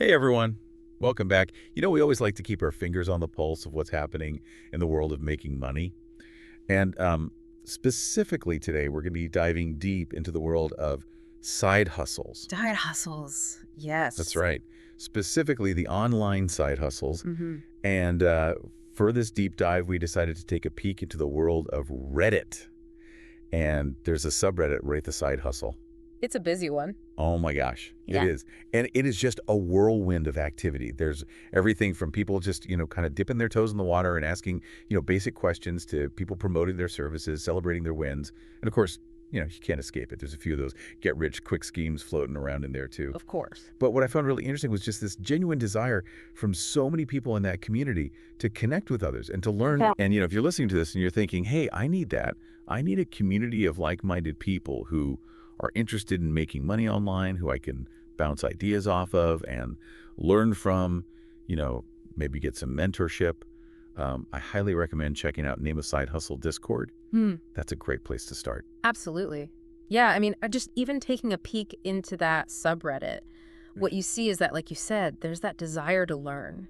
Hey everyone, welcome back. We always like to keep our fingers on the pulse of what's happening in the world of making money. And specifically today, we're going to be diving deep into the world of side hustles. Side hustles. That's Yes. right. Specifically, the online side hustles. hmm And for this deep dive, we decided to take a peek into the world of Reddit. And there's a subreddit, Rate the Side Hustle. It's a busy one. Oh my gosh, it Yeah. is. And it is just a whirlwind of activity. There's everything from people just, kind of dipping their toes in the water and asking, basic questions to people promoting their services, celebrating their wins. And of course, you can't escape it. There's a few of those get rich quick schemes floating around in there too. Of course. But what I found really interesting was just this genuine desire from so many people in that community to connect with others and to learn. Yeah. And, if you're listening to this and you're thinking, hey, I need that. I need a community of like-minded people who are interested in making money online, who I can bounce ideas off of and learn from, maybe get some mentorship. I highly recommend checking out Name a Side Hustle Discord. That's a great place to start. Absolutely. Yeah, I mean, just even taking a peek into that subreddit, what you see is that, like you said, there's that desire to learn.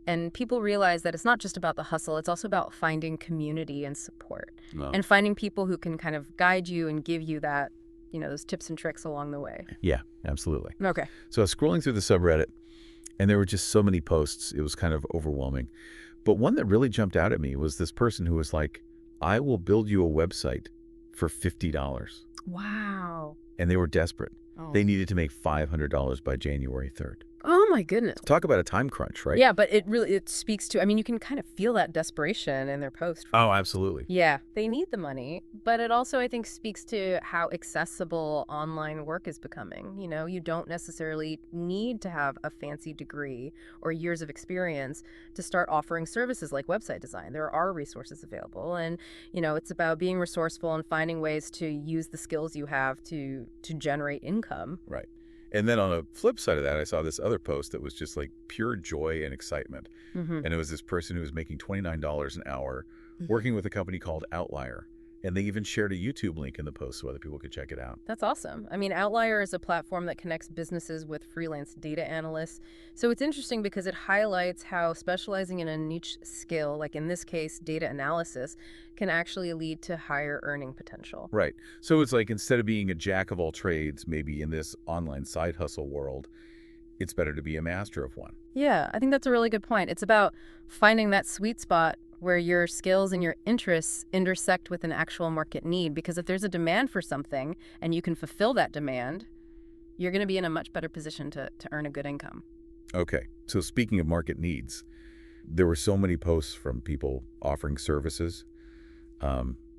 And people realize that it's not just about the hustle, it's also about finding community and support No. and finding people who can kind of guide you and give you that, those tips and tricks along the way. Yeah, absolutely. Okay. So I was scrolling through the subreddit, and there were just so many posts. It was kind of overwhelming. But one that really jumped out at me was this person who was like, I will build you a website for $50. Wow. And they were desperate. Oh. They needed to make $500 by January 3rd. Oh my goodness. Talk about a time crunch, right? Yeah, but it speaks to, I mean, you can kind of feel that desperation in their post. Oh, absolutely. Yeah, they need the money, but it also, I think, speaks to how accessible online work is becoming. You don't necessarily need to have a fancy degree or years of experience to start offering services like website design. There are resources available, and, it's about being resourceful and finding ways to use the skills you have to generate income. Right. And then on the flip side of that, I saw this other post that was just like pure joy and excitement. Mm-hmm. And it was this person who was making $29 an hour working with a company called Outlier. And they even shared a YouTube link in the post so other people could check it out. That's awesome. I mean, Outlier is a platform that connects businesses with freelance data analysts. So it's interesting because it highlights how specializing in a niche skill, like in this case, data analysis, can actually lead to higher earning potential. Right. So it's like instead of being a jack of all trades, maybe in this online side hustle world, it's better to be a master of one. Yeah, I think that's a really good point. It's about finding that sweet spot where your skills and your interests intersect with an actual market need. Because if there's a demand for something and you can fulfill that demand, you're going to be in a much better position to earn a good income. Okay. So speaking of market needs, there were so many posts from people offering services.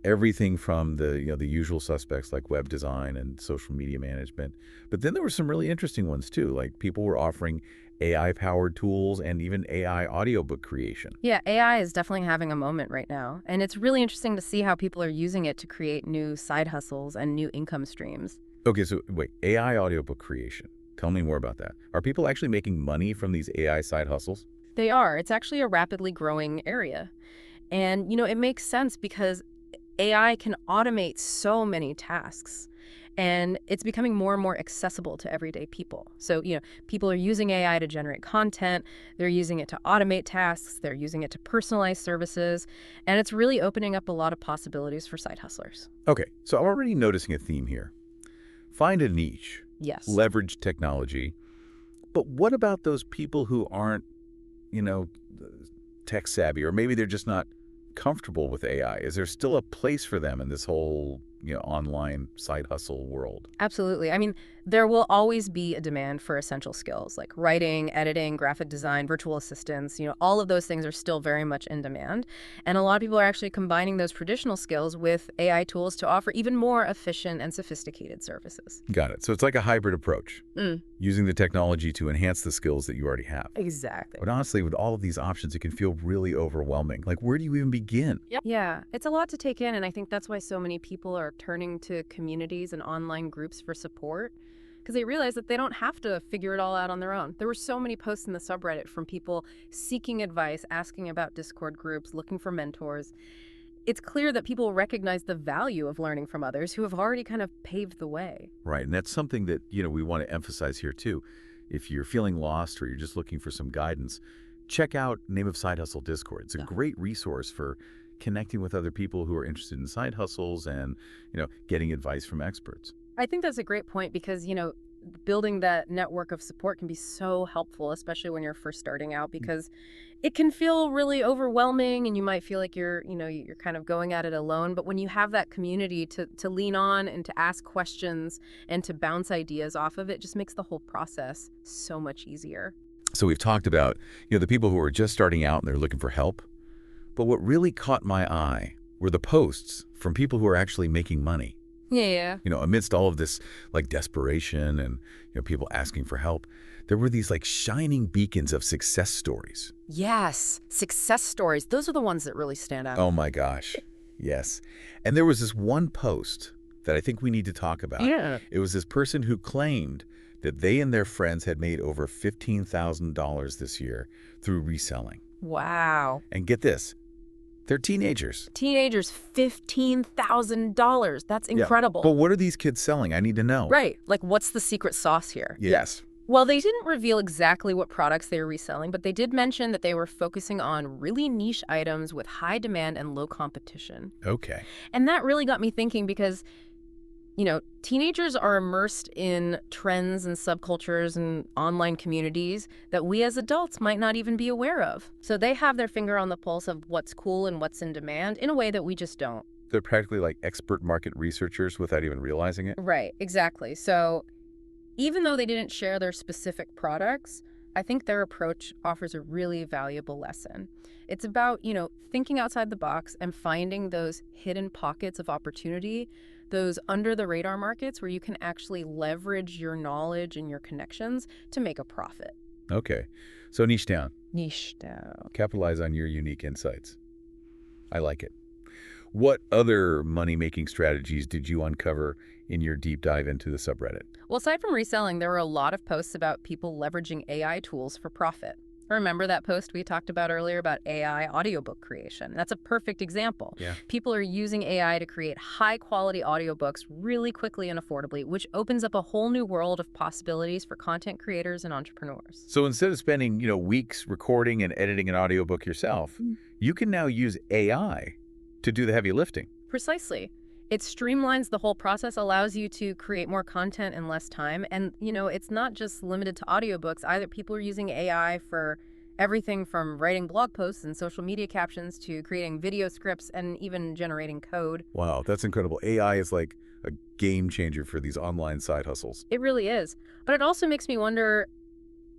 Everything from the usual suspects like web design and social media management. But then there were some really interesting ones too. Like people were offering AI-powered tools and even AI audiobook creation. Yeah, AI is definitely having a moment right now. And it's really interesting to see how people are using it to create new side hustles and new income streams. Okay, so wait, AI audiobook creation. Tell me more about that. Are people actually making money from these AI side hustles? They are. It's actually a rapidly growing area. And, it makes sense because AI can automate so many tasks. And it's becoming more and more accessible to everyday people. So, people are using AI to generate content. They're using it to automate tasks. They're using it to personalize services. And it's really opening up a lot of possibilities for side hustlers. Okay, so I'm already noticing a theme here. Find a niche, Yes. leverage technology. But what about those people who aren't, tech savvy, or maybe they're just not comfortable with AI? Is there still a place for them in this whole, online side hustle world? Absolutely. I mean, there will always be a demand for essential skills like writing, editing, graphic design, virtual assistants. All of those things are still very much in demand. And a lot of people are actually combining those traditional skills with AI tools to offer even more efficient and sophisticated services. Got it. So it's like a hybrid approach, Mm. using the technology to enhance the skills that you already have. Exactly. But honestly, with all of these options, it can feel really overwhelming. Like, where do you even begin? Yep. Yeah, it's a lot to take in. And I think that's why so many people are turning to communities and online groups for support, because they realize that they don't have to figure it all out on their own. There were so many posts in the subreddit from people seeking advice, asking about Discord groups, looking for mentors. It's clear that people recognize the value of learning from others who have already kind of paved the way. Right. And that's something that, we want to emphasize here too. if you're feeling lost or you're just looking for some guidance, check out Name of Side Hustle Discord. It's a great resource for connecting with other people who are interested in side hustles and, getting advice from experts. I think that's a great point because, building that network of support can be so helpful, especially when you're first starting out, because it can feel really overwhelming and you might feel like you're kind of going at it alone. But when you have that community to lean on and to ask questions and to bounce ideas off of, it just makes the whole process so much easier. So we've talked about, the people who are just starting out and they're looking for help. But what really caught my eye were the posts from people who are actually making money. Yeah. Amidst all of this like desperation and people asking for help, there were these like shining beacons of success stories. Yes. Success stories. Those are the ones that really stand out. Oh my gosh. Yes. And there was this one post that I think we need to talk about. Yeah. It was this person who claimed that they and their friends had made over $15,000 this year through reselling. Wow. And get this, they're teenagers. Teenagers, $15,000. That's incredible. Yeah. But what are these kids selling? I need to know. Right. Like, what's the secret sauce here? Yes. Well, they didn't reveal exactly what products they were reselling, but they did mention that they were focusing on really niche items with high demand and low competition. Okay. And that really got me thinking because, teenagers are immersed in trends and subcultures and online communities that we as adults might not even be aware of. So they have their finger on the pulse of what's cool and what's in demand in a way that we just don't. They're practically like expert market researchers without even realizing it. Right, exactly. So even though they didn't share their specific products, I think their approach offers a really valuable lesson. It's about, thinking outside the box and finding those hidden pockets of opportunity, those under-the-radar markets where you can actually leverage your knowledge and your connections to make a profit. Okay. So niche down. Niche down. Capitalize on your unique insights. I like it. What other money-making strategies did you uncover in your deep dive into the subreddit? Well, aside from reselling, there were a lot of posts about people leveraging AI tools for profit. Remember that post we talked about earlier about AI audiobook creation? That's a perfect example. Yeah. People are using AI to create high-quality audiobooks really quickly and affordably, which opens up a whole new world of possibilities for content creators and entrepreneurs. So instead of spending, weeks recording and editing an audiobook yourself, you can now use AI to do the heavy lifting. Precisely. It streamlines the whole process, allows you to create more content in less time. And, it's not just limited to audiobooks either. People are using AI for everything from writing blog posts and social media captions to creating video scripts and even generating code. Wow, that's incredible. AI is like a game changer for these online side hustles. It really is. But it also makes me wonder,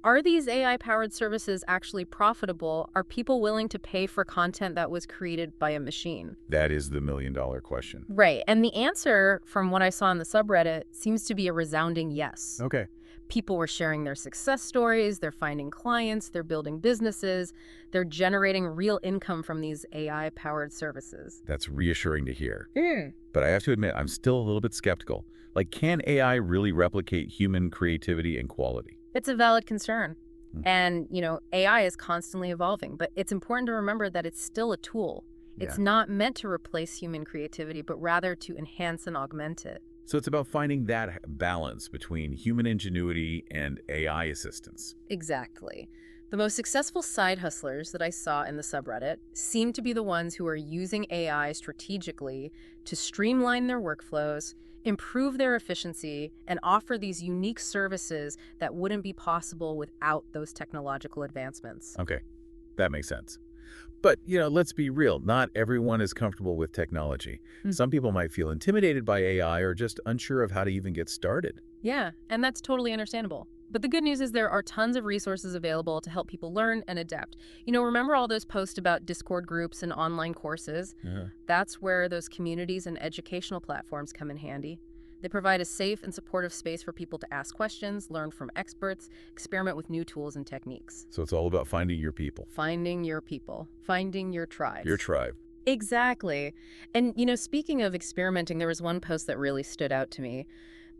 are these AI-powered services actually profitable? Are people willing to pay for content that was created by a machine? That is the million-dollar question. Right. And the answer, from what I saw in the subreddit, seems to be a resounding yes. Okay. People were sharing their success stories, they're finding clients, they're building businesses, they're generating real income from these AI-powered services. That's reassuring to hear. But I have to admit, I'm still a little bit skeptical. Like, can AI really replicate human creativity and quality? It's a valid concern. And, AI is constantly evolving, but it's important to remember that it's still a tool. It's not meant to replace human creativity, but rather to enhance and augment it. So it's about finding that balance between human ingenuity and AI assistance. Exactly. The most successful side hustlers that I saw in the subreddit seem to be the ones who are using AI strategically to streamline their workflows, improve their efficiency, and offer these unique services that wouldn't be possible without those technological advancements. Okay, that makes sense. But, let's be real. Not everyone is comfortable with technology. Some people might feel intimidated by AI or just unsure of how to even get started. Yeah, and that's totally understandable. But the good news is there are tons of resources available to help people learn and adapt. Remember all those posts about Discord groups and online courses? That's where those communities and educational platforms come in handy. They provide a safe and supportive space for people to ask questions, learn from experts, experiment with new tools and techniques. So it's all about finding your people. Finding your people. Finding your tribe. Your tribe. Exactly. And, speaking of experimenting, there was one post that really stood out to me.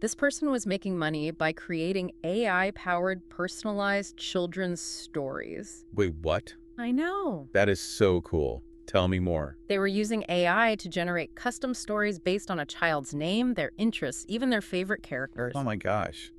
This person was making money by creating AI-powered personalized children's stories. Wait, what? I know. That is so cool. Tell me more. They were using AI to generate custom stories based on a child's name, their interests, even their favorite characters. Oh my gosh.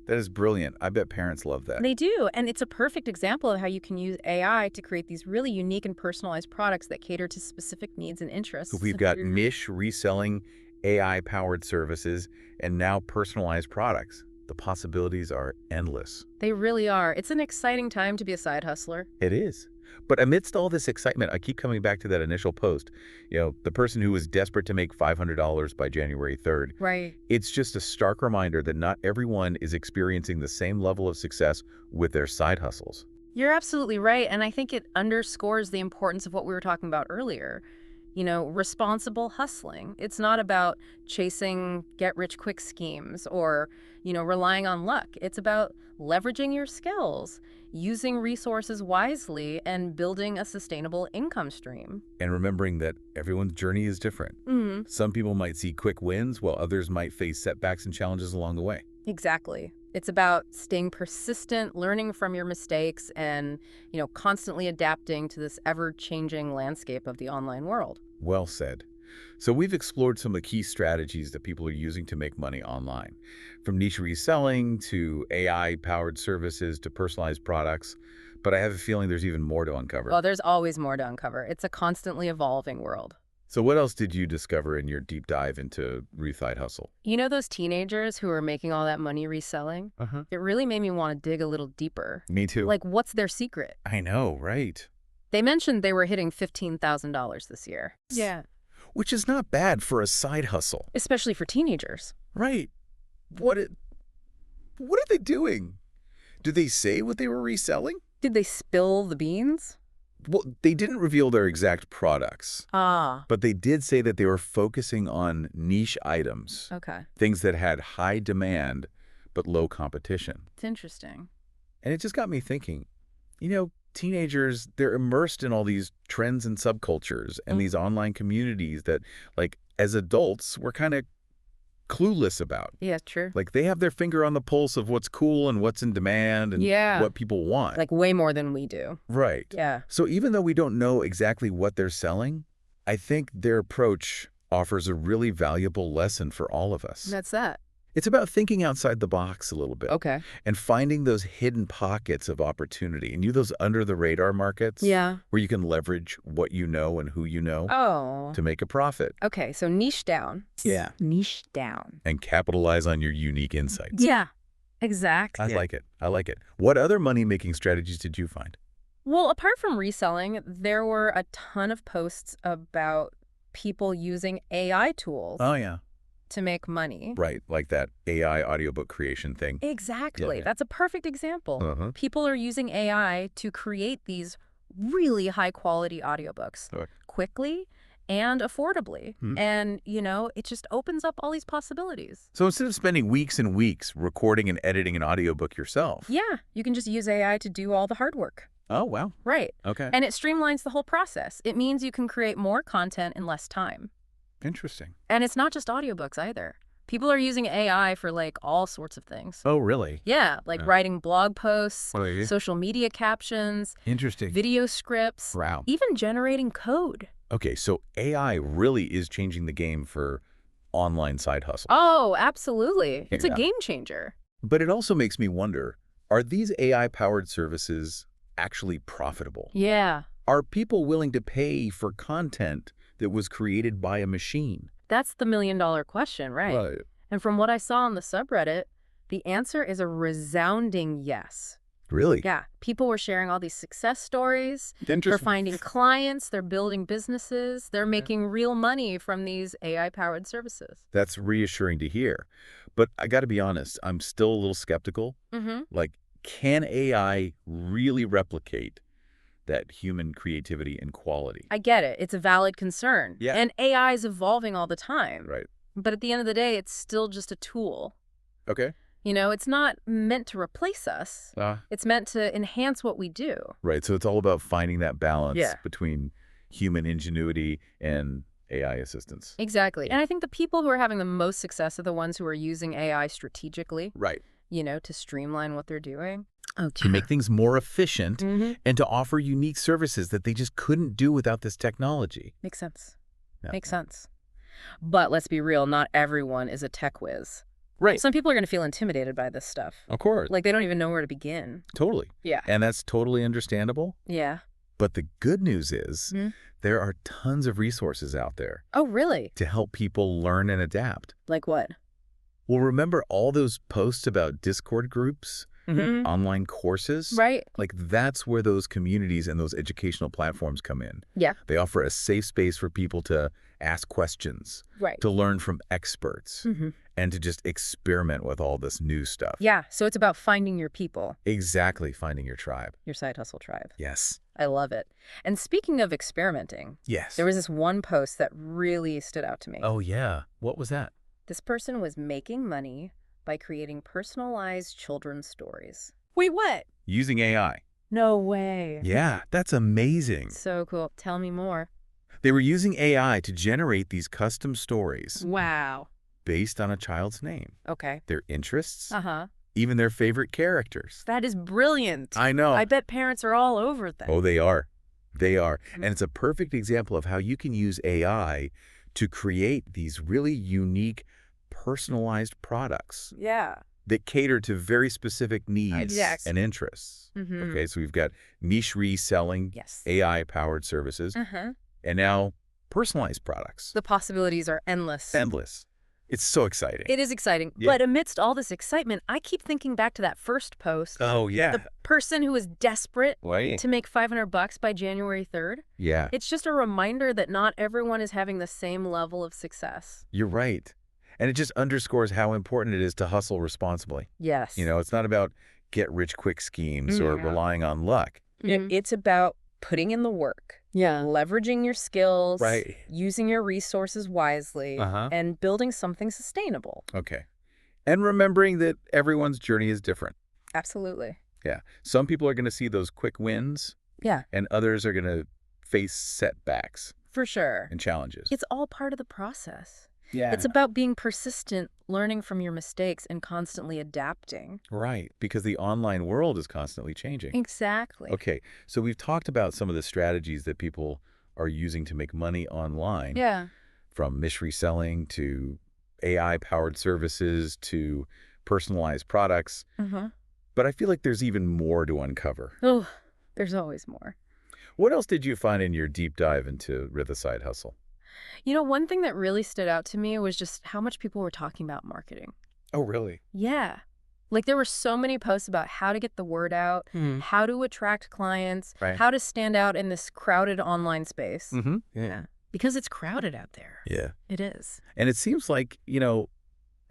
That is brilliant. I bet parents love that. They do, and it's a perfect example of how you can use AI to create these really unique and personalized products that cater to specific needs and So interests. we've got niche reselling, AI-powered services, and now personalized products. The possibilities are endless. They really are. It's an exciting time to be a side hustler. It is. But amidst all this excitement, I keep coming back to that initial post. The person who was desperate to make $500 by January 3rd. Right. It's just a stark reminder that not everyone is experiencing the same level of success with their side hustles. You're absolutely right, and I think it underscores the importance of what we were talking about earlier. Responsible hustling. It's not about chasing get-rich-quick schemes or, relying on luck. It's about leveraging your skills, using resources wisely, and building a sustainable income stream. And remembering that everyone's journey is different. Some people might see quick wins, while others might face setbacks and challenges along the way. Exactly. It's about staying persistent, learning from your mistakes, and, constantly adapting to this ever-changing landscape of the online world. Well said. So we've explored some of the key strategies that people are using to make money online, from niche reselling to AI-powered services to personalized products. But I have a feeling there's even more to uncover. Well, there's always more to uncover. It's a constantly evolving world. So what else did you discover in your deep dive into side hustle? Those teenagers who are making all that money reselling? It really made me want to dig a little deeper. Me too. Like, what's their secret? I know, right? They mentioned they were hitting $15,000 this year. Yeah. Which is not bad for a side hustle. Especially for teenagers. Right. What are they doing? Did they say what they were reselling? Did they spill the beans? Well, they didn't reveal their exact products. But they did say that they were focusing on niche items. Okay. Things that had high demand but low competition. It's interesting. And it just got me thinking, teenagers, they're immersed in all these trends and subcultures and these online communities that, as adults, we're kind of clueless about. Yeah, true. They have their finger on the pulse of what's cool and what's in demand and what people want. Way more than we do. Right. Yeah. So even though we don't know exactly what they're selling, I think their approach offers a really valuable lesson for all of us. That's that. It's about thinking outside the box a little bit. Okay. And finding those hidden pockets of opportunity. And those under-the-radar markets. Yeah. Where you can leverage what you know and who you know to make a profit. Okay, so niche down. Yeah. Niche down. And capitalize on your unique insights. Yeah, exactly. I like it. I like it. What other money-making strategies did you find? Well, apart from reselling, there were a ton of posts about people using AI tools. Oh, yeah. To make money. Right, like that AI audiobook creation thing. Exactly. Yeah. That's a perfect example. People are using AI to create these really high-quality audiobooks quickly and affordably. And, it just opens up all these possibilities. So instead of spending weeks and weeks recording and editing an audiobook yourself. Yeah, you can just use AI to do all the hard work. Oh, wow. Right. Okay. And it streamlines the whole process. It means you can create more content in less time. Interesting. And it's not just audiobooks either. People are using AI for all sorts of things. Oh, really? Yeah, writing blog posts, Really? social media captions, Interesting. video scripts, Wow. even generating code. Okay, so AI really is changing the game for online side hustle. Oh, absolutely. It's a Yeah. game changer. But it also makes me wonder, are these AI-powered services actually profitable? Yeah. Are people willing to pay for content that was created by a machine? That's the million-dollar question, right? And from what I saw on the subreddit, the answer is a resounding yes. Really? Yeah. People were sharing all these success stories. They're Interesting. finding clients. They're building businesses. They're making real money from these AI-powered services. That's reassuring to hear. But I got to be honest, I'm still a little skeptical. Can AI really replicate that human creativity and quality? I get it. It's a valid concern. Yeah. And AI is evolving all the time. Right. But at the end of the day, it's still just a tool. Okay. It's not meant to replace us. It's meant to enhance what we do. Right. So it's all about finding that balance Yeah. between human ingenuity and AI assistance. Exactly. And I think the people who are having the most success are the ones who are using AI strategically, Right. to streamline what they're doing. To make things more efficient and to offer unique services that they just couldn't do without this technology. Makes sense. Yeah. Makes sense. But let's be real, not everyone is a tech whiz. Right. Some people are going to feel intimidated by this stuff. Of course. Like they don't even know where to begin. Totally. Yeah. And that's totally understandable. Yeah. But the good news is Hmm? there are tons of resources out there Oh, really? to help people learn and adapt. Like what? Well, remember all those posts about Discord groups, Mm-hmm. online courses? Right. Like that's where those communities and those educational platforms come in. Yeah. They offer a safe space for people to ask questions, Right. to learn from experts, Mm-hmm. and to just experiment with all this new stuff. Yeah. So it's about finding your people, Exactly, finding your tribe. your side hustle tribe. Yes. I love it. And speaking of experimenting, Yes. there was this one post that really stood out to me. Oh, yeah. What was that? This person was making money by creating personalized children's stories. Wait, what? Using AI. No way. Yeah, that's amazing. So cool. Tell me more. They were using AI to generate these custom stories Wow. based on a child's name, Okay. their interests, Uh-huh. even their favorite characters. That is brilliant. I know. I bet parents are all over that. Oh, they are. They are. Mhm. And it's a perfect example of how you can use AI to create these really unique, personalized products Yeah. that cater to very specific needs Yes. and interests. Mm-hmm. Okay, so we've got niche reselling, Yes. AI-powered services, Uh-huh. and now personalized products. The possibilities are endless. Endless. It's so exciting. It is exciting. Yeah. But amidst all this excitement, I keep thinking back to that first post. Oh, yeah. The person who was desperate Right. to make $500 by January 3rd. Yeah, It's just a reminder that not everyone is having the same level of success. you're right. And it just underscores how important it is to hustle responsibly. Yes. You know, it's not about get-rich-quick schemes or Yeah. relying on luck. It's about putting in the work. Yeah. Leveraging your skills. Right. Using your resources wisely. Uh-huh. And building something sustainable. Okay. And remembering that everyone's journey is different. Absolutely. Yeah. Some people are going to see those quick wins, Yeah, and others are going to face setbacks for sure. and challenges. It's all part of the process. Yeah. It's about being persistent, learning from your mistakes, and constantly adapting. Right, because the online world is constantly changing. Exactly. Okay, so we've talked about some of the strategies that people are using to make money online, Yeah. from niche reselling to AI-powered services to personalized products. Uh-huh. But I feel like there's even more to uncover. Oh, there's always more. What else did you find in your deep dive into the side hustle? You know, one thing that really stood out to me was just how much people were talking about marketing. Oh, really? Yeah. Like there were so many posts about how to get the word out, Hmm. how to attract clients, Right. how to stand out in this crowded online space. Mm-hmm. Yeah. Because it's crowded out there. Yeah. It is. And it seems like,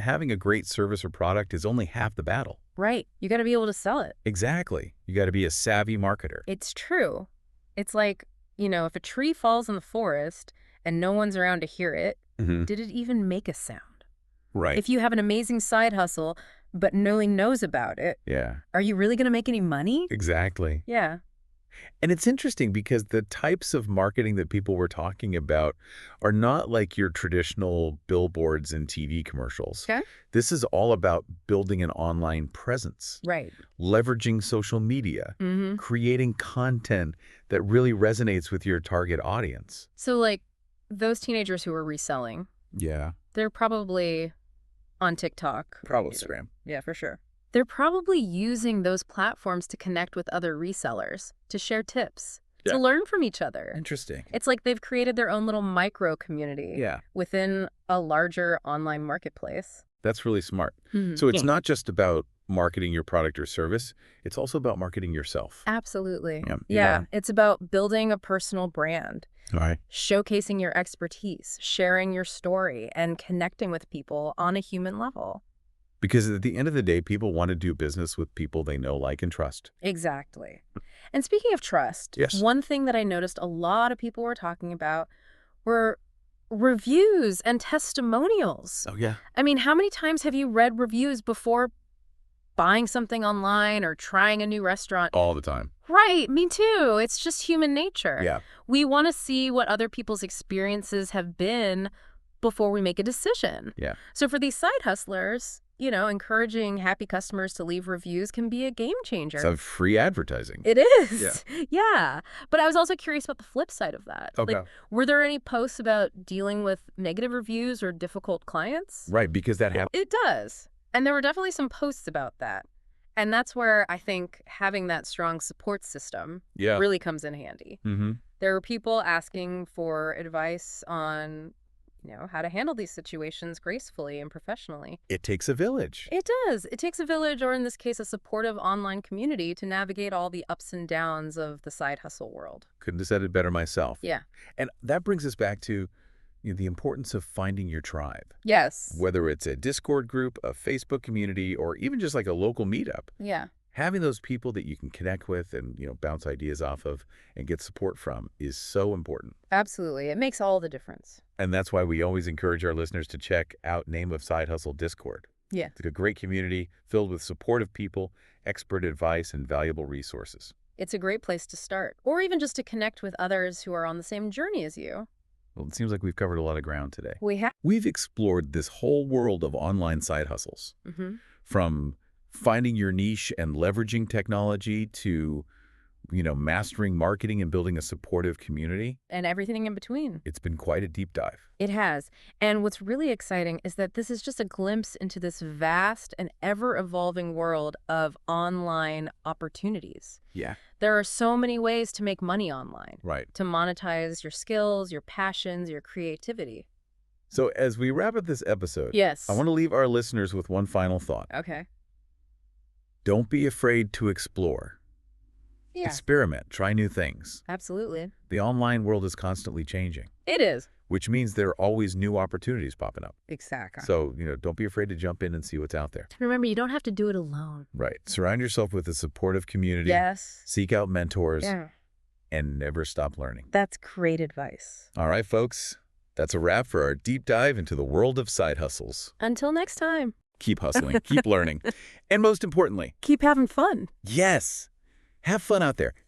having a great service or product is only half the battle. Right. You got to be able to sell it. Exactly. You got to be a savvy marketer. It's true. It's like, if a tree falls in the forest and no one's around to hear it, Mm-hmm. did it even make a sound? Right. If you have an amazing side hustle, but no one knows about it, Yeah, are you really going to make any money? exactly. Yeah. And it's interesting because the types of marketing that people were talking about are not like your traditional billboards and TV commercials. Okay. This is all about building an online presence, Right. leveraging social media, Mm-hmm. creating content that really resonates with your target audience. So, like, those teenagers who are reselling, Yeah. they're probably on TikTok. Probably Instagram. Yeah, for sure. They're probably using those platforms to connect with other resellers, to share tips, Yeah. to learn from each other. Interesting. It's like they've created their own little micro community Yeah, within a larger online marketplace. that's really smart. Mhm. So it's not just about marketing your product or service, it's also about marketing yourself. Absolutely. Yeah. Yeah. It's about building a personal brand, All right. showcasing your expertise, sharing your story, and connecting with people on a human level. Because at the end of the day, people want to do business with people they know, like, and trust. Exactly. And speaking of trust, Yes. one thing that I noticed a lot of people were talking about were reviews and testimonials. Oh, yeah. I mean, how many times have you read reviews before buying something online or trying a new restaurant? All the time. Right, me too. It's just human nature. Yeah. We want to see what other people's experiences have been before we make a decision. Yeah. So for these side hustlers, encouraging happy customers to leave reviews can be a game changer. It's a free advertising. It is. Yeah. But I was also curious about the flip side of that. Okay. Like, were there any posts about dealing with negative reviews or difficult clients? Right, because that happens. It does. And there were definitely some posts about that. And that's where I think having that strong support system Yeah. really comes in handy. Mm-hmm. There were people asking for advice on, how to handle these situations gracefully and professionally. It takes a village. It does. It takes a village, or in this case, a supportive online community to navigate all the ups and downs of the side hustle world. Couldn't have said it better myself. Yeah. And that brings us back to the importance of finding your tribe. Yes. Whether it's a Discord group, a Facebook community, or even just like a local meetup. Yeah. Having those people that you can connect with and, bounce ideas off of and get support from is so important. Absolutely. It makes all the difference. And that's why we always encourage our listeners to check out Name of Side Hustle Discord. Yeah. It's a great community filled with supportive people, expert advice, and valuable resources. It's a great place to start, or even just to connect with others who are on the same journey as you. Well, it seems like we've covered a lot of ground today. We have. We've explored this whole world of online side hustles, from finding your niche and leveraging technology to, mastering marketing and building a supportive community. And everything in between. It's been quite a deep dive. It has. And what's really exciting is that this is just a glimpse into this vast and ever-evolving world of online opportunities. Yeah. There are so many ways to make money online. Right. To monetize your skills, your passions, your creativity. So as we wrap up this episode, Yes. I want to leave our listeners with one final thought. Okay. Don't be afraid to explore. Yeah. Experiment. Try new things. Absolutely. The online world is constantly changing, It is. which means there are always new opportunities popping up. Exactly. So, don't be afraid to jump in and see what's out there. Remember, you don't have to do it alone. Right. Surround yourself with a supportive community. Yes. Seek out mentors. Yeah. And never stop learning. That's great advice. All right, folks. That's a wrap for our deep dive into the world of side hustles. Until next time. Keep hustling. Keep learning. And most importantly, Keep having fun. yes, have fun out there.